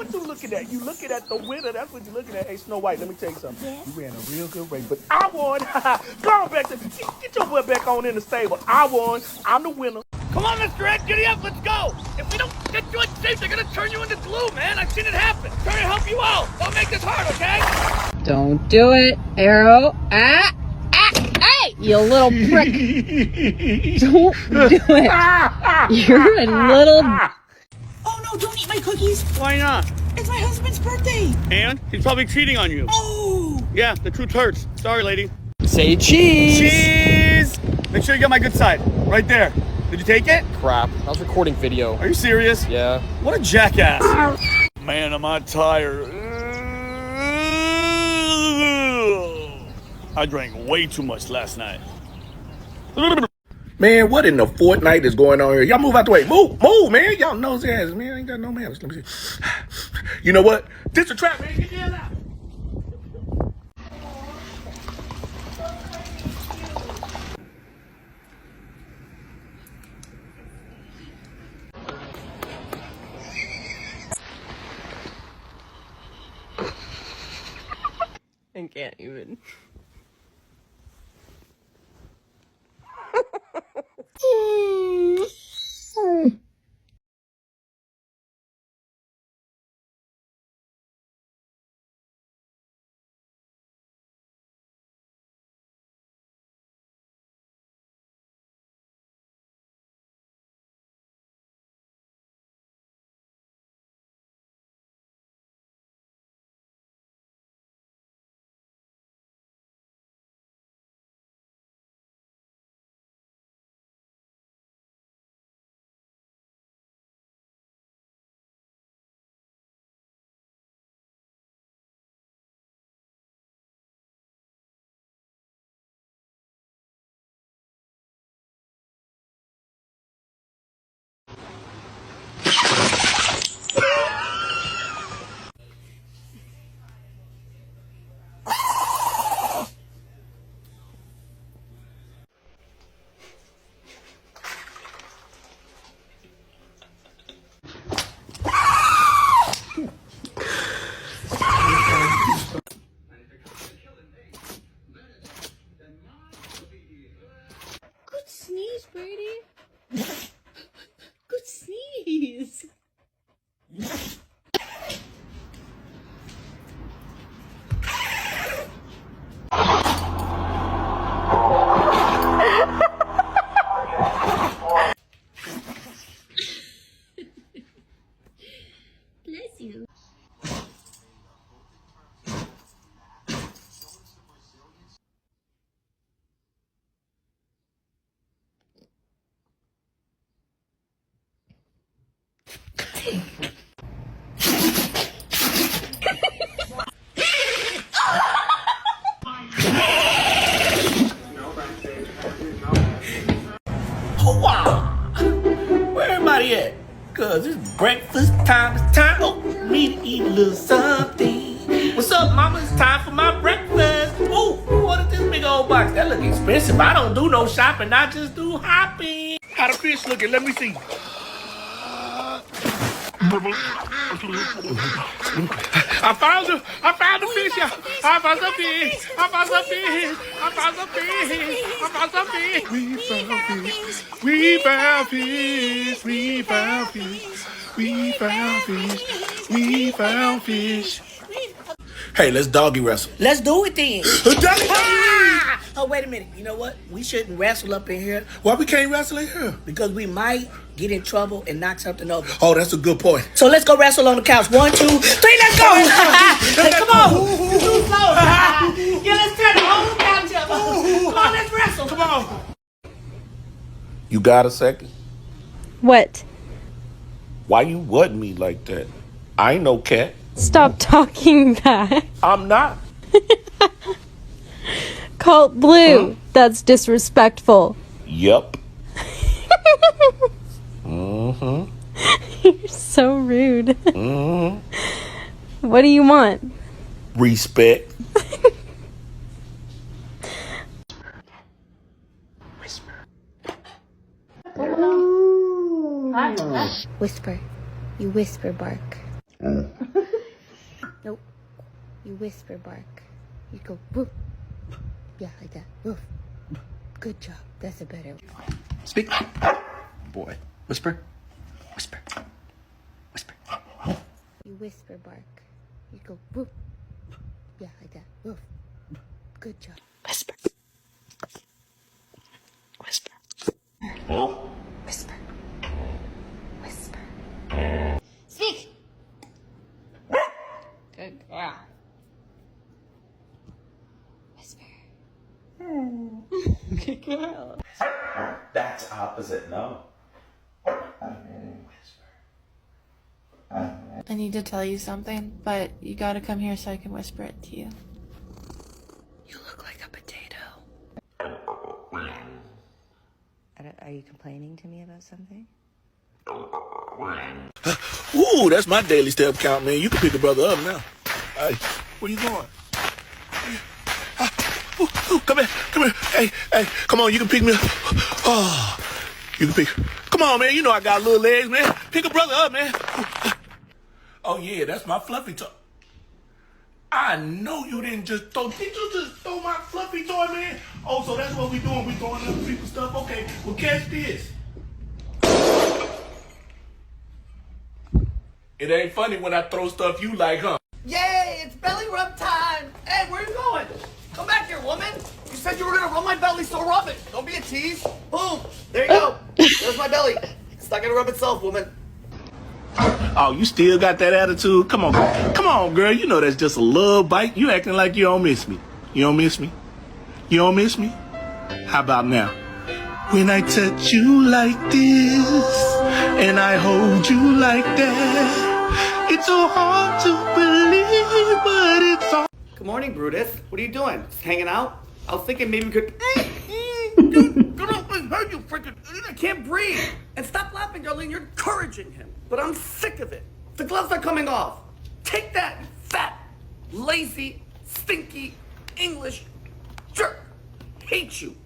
what you looking at? You looking at the winner. That's what you're looking at. Hey, Snow White, let me tell you something. Yeah. You ran a real good race, but I won. Go on back to get your butt back on in the stable. I won. I'm the winner. Come on, Mr. Ed, giddy up, let's go! If we don't get you in shape, they're gonna turn you into glue, man! I've seen it happen! Trying to help you out! Don't make this hard, okay? Don't do it, Arrow. Hey, you little prick. Don't do it. You're a little... Oh no, don't eat my cookies. Why not? It's my husband's birthday. And? He's probably cheating on you. Oh. Yeah, the truth hurts. Sorry, lady. Say cheese! Cheese! Make sure you get my good side. Right there. Did you take it? Crap, I was recording video. Are you serious? Yeah. What a jackass. Man, am I tired. I drank way too much last night. Man, what in the Fortnite is going on here? Y'all move out the way. Move, man. Y'all nosy asses, man. I ain't got no manners. Let me see. You know what? This a trap, man. Get the hell out. I can't even. Good sneeze, Brady. Good sneeze. Bless you. Where everybody at? Cause it's breakfast time. It's time for me to eat a little something. What's up, mama? It's time for my breakfast. Ooh, what is this big old box? That look expensive. I don't do no shopping. I just do hopping. How the fish looking? Let me see. I found the fish, y'all. I found some fish. I found some fish. I found some fish. I found some fish. We found fish. We found fish. We found fish. We found fish. Hey, let's doggy wrestle. Let's do it then. Ah! Oh, wait a minute. You know what? We shouldn't wrestle up in here Why we can't wrestle in here? because we might get in trouble and knock something over. Oh, that's a good point. So let's go wrestle on the couch. 1, 2, 3, let's go! Hey, come on! You're too slow. Yeah, let's turn the whole couch up. Come on, let's wrestle. Come on. You got a second? What? Why you wouldn't me like that? I ain't no cat. Stop talking back. I'm not. Cult Blue. That's disrespectful. Yup. You're so rude. What do you want? Respect. Whisper. You whisper bark. You whisper bark. You go woof. Yeah, like that. Woof. Good job. That's a better one. Speak. Boy. Whisper. Whisper. Whisper. You whisper bark. You go woof. Yeah, like that. Woof. Good job. Whisper. Whisper. Whisper. Whisper. Speak. Good girl. Whisper. Good girl. That's opposite no. I need to tell you something, but you gotta come here so I can whisper it to you. You look like a potato. Are you complaining to me about something? Ooh, that's my daily step count, man. You can pick a brother up now. Hey, where you going? Ooh, come here. Hey, come on, you can pick me up. Oh, you can pick. Come on, man. You know I got little legs, man. Pick a brother up, man. Oh yeah, that's my fluffy toy. I know you didn't just throw. Did you just throw my fluffy toy, man? Oh, so that's what we doing. We throwing other people's stuff. Okay, well catch this. It ain't funny when I throw stuff you like, huh? Yay, it's belly rub time. Hey, where are you going? Come back here, woman. You said you were gonna rub my belly, so rub it. Don't be a tease. Boom. There you go. There's my belly. It's not gonna rub itself, woman. Oh, you still got that attitude? Come on, girl. You know that's just a little bite. You acting like you don't miss me. You don't miss me? You don't miss me? How about now? When I touch you like this, and I hold you like that, it's so hard to believe, but it's all... Good morning, Brutus. What are you doing? Just hanging out? I was thinking maybe we could... Dude, get off my head, you freaking... I can't breathe. And stop laughing, Darlene. You're encouraging him. But I'm sick of it. The gloves are coming off. Take that, you fat, lazy, stinky, English jerk. Hate you.